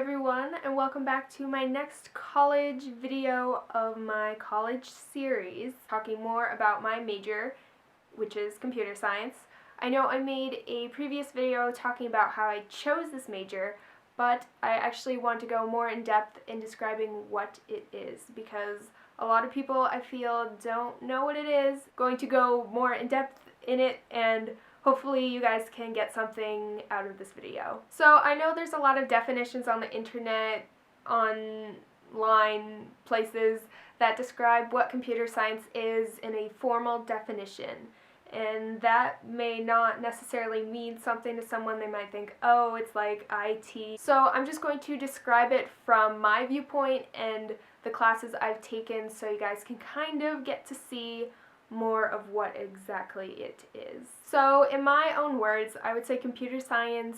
everyone, and welcome back to my next college video of my college series, talking more about my major, which is computer science. I know I made a previous video talking about how I chose this major, but I actually want to go more in depth in describing what it is, because a lot of people, I feel, don't know what it is. Going to go more in depth in it, and hopefully you guys can get something out of this video. So I know there's a lot of definitions on the internet, online places that describe what computer science is in a formal definition. And that may not necessarily mean something to someone. They might think, oh, it's like IT. So I'm just going to describe it from my viewpoint and the classes I've taken so you guys can kind of get to see more of what exactly it is. So in my own words, I would say computer science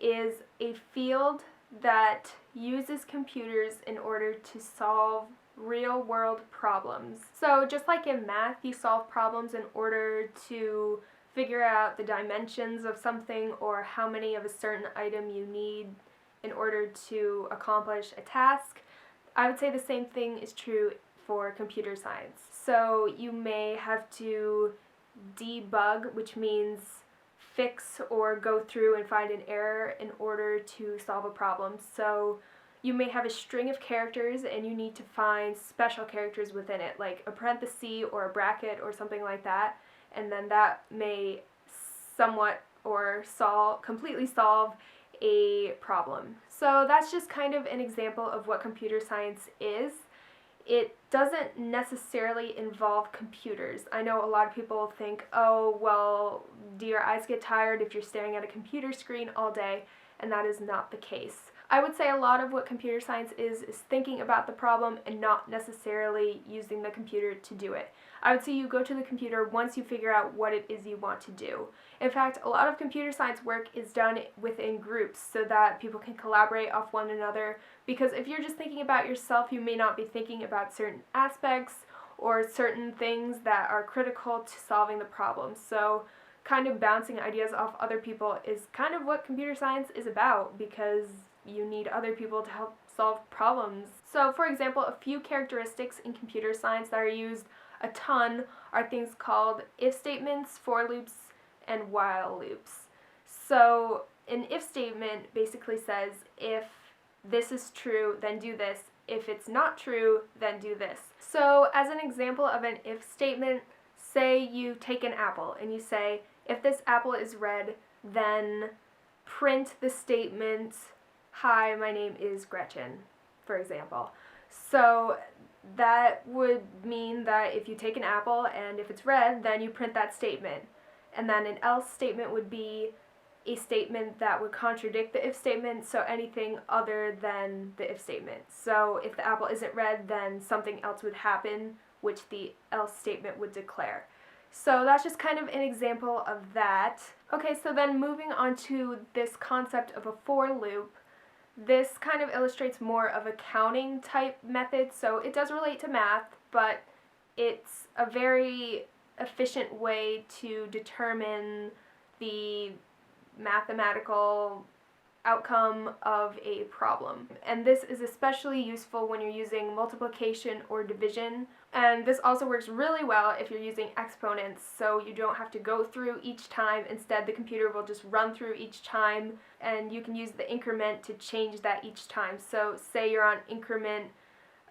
is a field that uses computers in order to solve real-world problems. So just like in math, you solve problems in order to figure out the dimensions of something or how many of a certain item you need in order to accomplish a task. I would say the same thing is true for computer science. So you may have to debug, which means fix or go through and find an error in order to solve a problem. So you may have a string of characters and you need to find special characters within it, like a parenthesis or a bracket or something like that, and then that may somewhat or completely solve a problem. So that's just kind of an example of what computer science is. It doesn't necessarily involve computers. I know a lot of people think, oh, well, do your eyes get tired if you're staring at a computer screen all day? And that is not the case. I would say a lot of what computer science is thinking about the problem and not necessarily using the computer to do it. I would say you go to the computer once you figure out what it is you want to do. In fact, a lot of computer science work is done within groups so that people can collaborate off one another, because if you're just thinking about yourself, you may not be thinking about certain aspects or certain things that are critical to solving the problem. So kind of bouncing ideas off other people is kind of what computer science is about, because you need other people to help solve problems. So for example, a few characteristics in computer science that are used a ton are things called if statements, for loops, and while loops. So an if statement basically says, if this is true, then do this. If it's not true, then do this. So as an example of an if statement, say you take an apple and you say, if this apple is red, then print the statement, hi, my name is Gretchen, for example. So that would mean that if you take an apple and if it's red, then you print that statement. And then an else statement would be a statement that would contradict the if statement, so anything other than the if statement. So if the apple isn't red, then something else would happen, which the else statement would declare. So that's just kind of an example of that. Okay, so then moving on to this concept of a for loop, this kind of illustrates more of a counting type method, so it does relate to math, but it's a very efficient way to determine the mathematical outcome of a problem. And this is especially useful when you're using multiplication or division. And this also works really well if you're using exponents, so you don't have to go through each time. Instead, the computer will just run through each time, and you can use the increment to change that each time. So say you're on increment,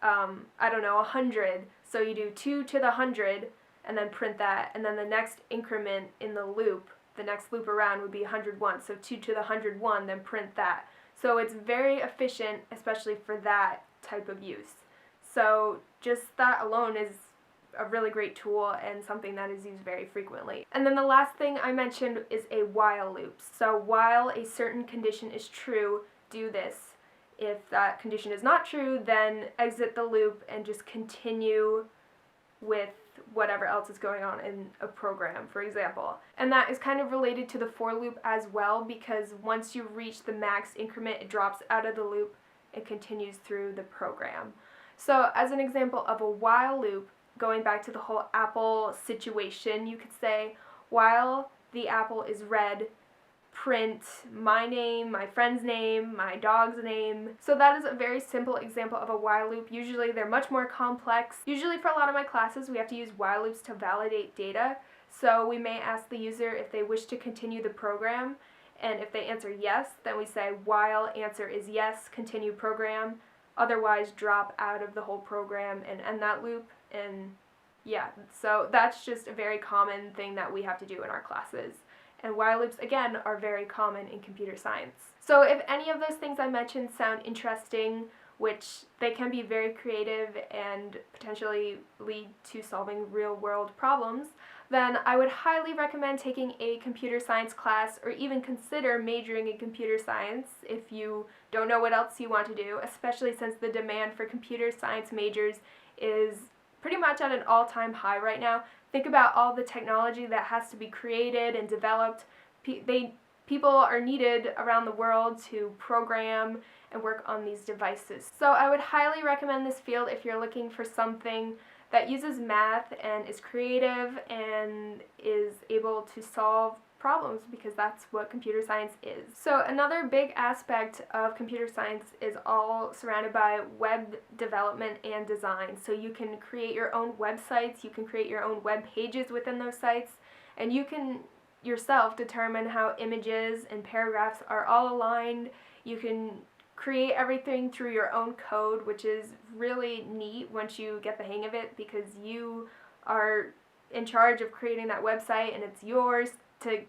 100, so you do 2 to the 100, and then print that, and then the next increment in the loop, the next loop around would be 101, so 2 to the 101, then print that. So it's very efficient, especially for that type of use. So just that alone is a really great tool and something that is used very frequently. And then the last thing I mentioned is a while loop. So while a certain condition is true, do this. If that condition is not true, then exit the loop and just continue with whatever else is going on in a program, for example. And that is kind of related to the for loop as well, because once you reach the max increment, it drops out of the loop and continues through the program. So as an example of a while loop, going back to the whole apple situation, you could say, while the apple is red, print my name, my friend's name, my dog's name. So that is a very simple example of a while loop. Usually they're much more complex. Usually for a lot of my classes we have to use while loops to validate data. So we may ask the user if they wish to continue the program, and if they answer yes, then we say while answer is yes, continue program. Otherwise drop out of the whole program and end that loop. And yeah, so that's just a very common thing that we have to do in our classes. And while loops, again, are very common in computer science. So if any of those things I mentioned sound interesting, which they can be very creative and potentially lead to solving real-world problems, then I would highly recommend taking a computer science class, or even consider majoring in computer science if you don't know what else you want to do, especially since the demand for computer science majors is pretty much at an all-time high right now. Think about all the technology that has to be created and developed. People are needed around the world to program and work on these devices. So I would highly recommend this field if you're looking for something that uses math and is creative and is able to solve problems, because that's what computer science is. So another big aspect of computer science is all surrounded by web development and design. So you can create your own websites, you can create your own web pages within those sites, and you can yourself determine how images and paragraphs are all aligned. You can create everything through your own code, which is really neat once you get the hang of it, because you are in charge of creating that website and it's yours to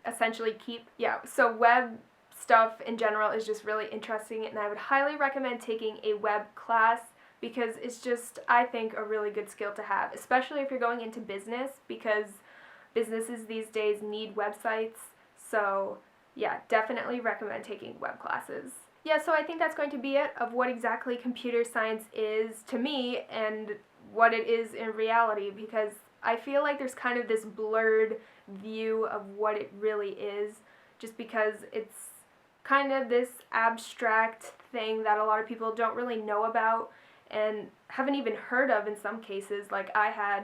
essentially keep. Yeah, so web stuff in general is just really interesting, and I would highly recommend taking a web class, because it's just, I think, a really good skill to have, especially if you're going into business, because businesses these days need websites. So yeah, definitely recommend taking web classes. Yeah, so I think that's going to be it of what exactly computer science is to me and what it is in reality, because I feel like there's kind of this blurred view of what it really is, just because it's kind of this abstract thing that a lot of people don't really know about and haven't even heard of in some cases, like I had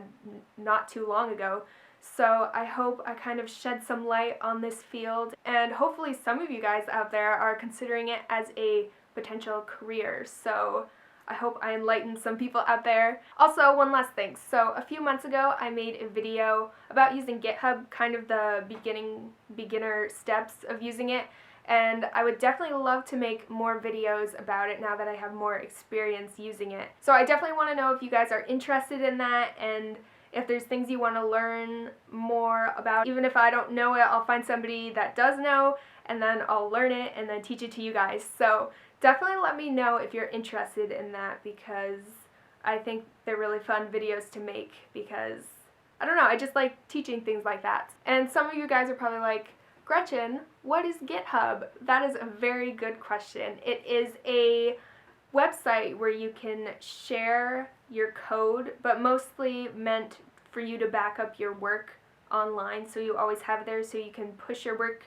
not too long ago. So I hope I kind of shed some light on this field, and hopefully some of you guys out there are considering it as a potential career. So I hope I enlightened some people out there. Also, one last thing. So a few months ago I made a video about using GitHub, kind of the beginner steps of using it, and I would definitely love to make more videos about it now that I have more experience using it. So I definitely want to know if you guys are interested in that, and if there's things you want to learn more about. Even if I don't know it, I'll find somebody that does know, and then I'll learn it and then teach it to you guys. So definitely let me know if you're interested in that, because I think they're really fun videos to make, because I don't know, I just like teaching things like that. And some of you guys are probably like, Gretchen, what is GitHub? That is a very good question. It is a website where you can share your code, but mostly meant for you to back up your work online, so you always have it there, so you can push your work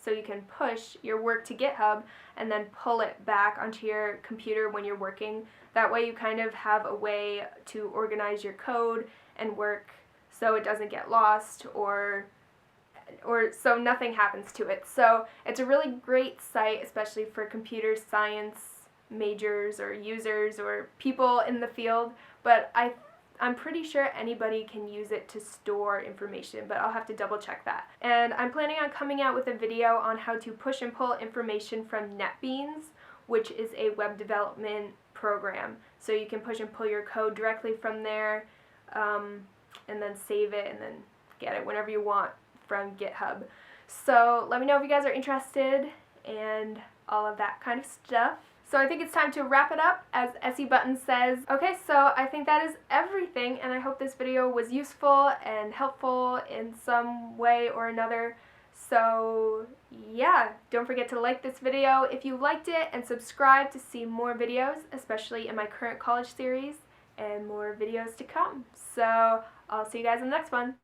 to GitHub and then pull it back onto your computer when you're working. That way you kind of have a way to organize your code and work so it doesn't get lost, or so nothing happens to it. So it's a really great site, especially for computer science majors or users or people in the field, but I'm pretty sure anybody can use it to store information, but I'll have to double check that. And I'm planning on coming out with a video on how to push and pull information from NetBeans, which is a web development program. So you can push and pull your code directly from there, and then save it and then get it whenever you want from GitHub. So let me know if you guys are interested and all of that kind of stuff. So I think it's time to wrap it up, as Essie Button says. Okay, so I think that is everything, and I hope this video was useful and helpful in some way or another. So yeah, don't forget to like this video if you liked it, and subscribe to see more videos, especially in my current college series, and more videos to come. So I'll see you guys in the next one.